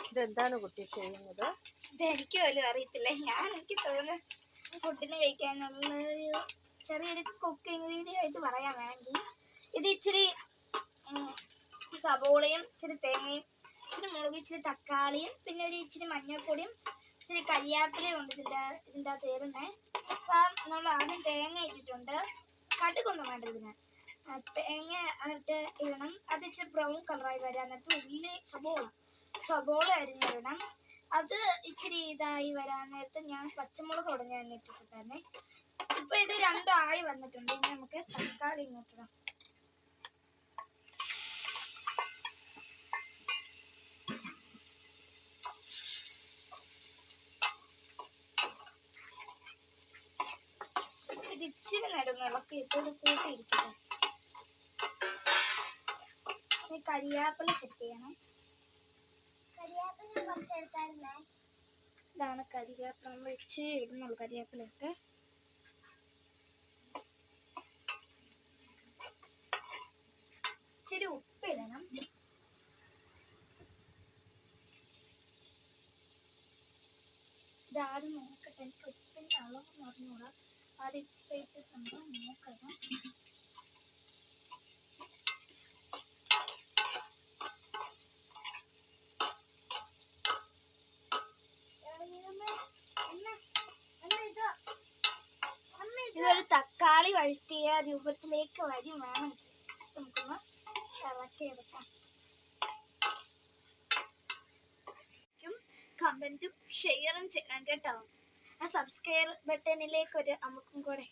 ഇതെന്താണ് കുട്ടി ചെയ്യുന്നത്? ഇതെനിക്ക് പോലും അറിയത്തില്ല. എനിക്ക് തോന്നുന്നു ഫുഡിന് കഴിക്കാനുള്ള ചെറിയൊരു കുക്കിംഗ് വീഡിയോ ആയിട്ട് പറയാൻ വേണ്ടി. ഇത് ഇച്ചിരി സവോളയും ഇച്ചിരി തേങ്ങയും ഇച്ചിരി മുളകും ഇച്ചിരി തക്കാളിയും പിന്നെ ഒരു ഇച്ചിരി മഞ്ഞൾപ്പൊടിയും ഇച്ചിരി കരിയാപ്പിലയും ഉണ്ട് ഇതിൻ്റെ അകത്ത് ഏറുന്നേ. അപ്പം നമ്മൾ ആദ്യം തേങ്ങ ഇട്ടിട്ടുണ്ട്. കടുകൊന്നും വേണ്ട ഇതിന്. തേങ്ങ എന്നിട്ട് ഇടണം. അത് ഇച്ചിരി ബ്രൗൺ കളറായി വരാൻ നേരത്ത് ഉള്ളി സവോള അരിഞ്ഞിടണം. അത് ഇച്ചിരി ഇതായി വരാൻ നേരത്ത് ഞാൻ പച്ചമുളക് ഉടനെ തന്നെ ഇട്ടിട്ടുണ്ടായിരുന്നേ. ഇപ്പം ഇത് രണ്ടും ആയി വന്നിട്ടുണ്ട്. ഇനി നമുക്ക് തക്കാളി ഇങ്ങോട്ടിടാം. ഇത് ഇച്ചിരി നേരം ഇളക്കി ഇട്ട് കൂട്ടിയിരിക്കണം. കരിയാപ്പില സെറ്റ് ചെയ്യണം. കരിയാപ്പില കുറച്ചെടുത്തായിരുന്നേ. ഇതാണ് കരിവേപ്പില. നമ്മൾ ഇച്ചിരി ഇടുന്നുള്ളൂ കരിവേപ്പിലൊക്കെ. ഇച്ചിരി ഉപ്പിടണം. ഇതാദ്യം നോക്കട്ടെ. എനിക്ക് ഉപ്പിൻ്റെ അളവെന്ന് പറഞ്ഞുകൂടാ. ആദ്യം ഇട്ടിട്ടുണ്ടോ നോക്കണം. ഇതൊരു തക്കാളി വഴറ്റിയ രൂപത്തിലേക്ക് വരും വേണം. നമുക്കൊന്ന് ഇളക്കിയെടുക്കാം. കമന്റും ഷെയറും ചെയ്യണം കേട്ടോ. ആ സബ്സ്ക്രൈബ് ബട്ടണിലേക്ക് ഒരു അമുക്കും കൂടെ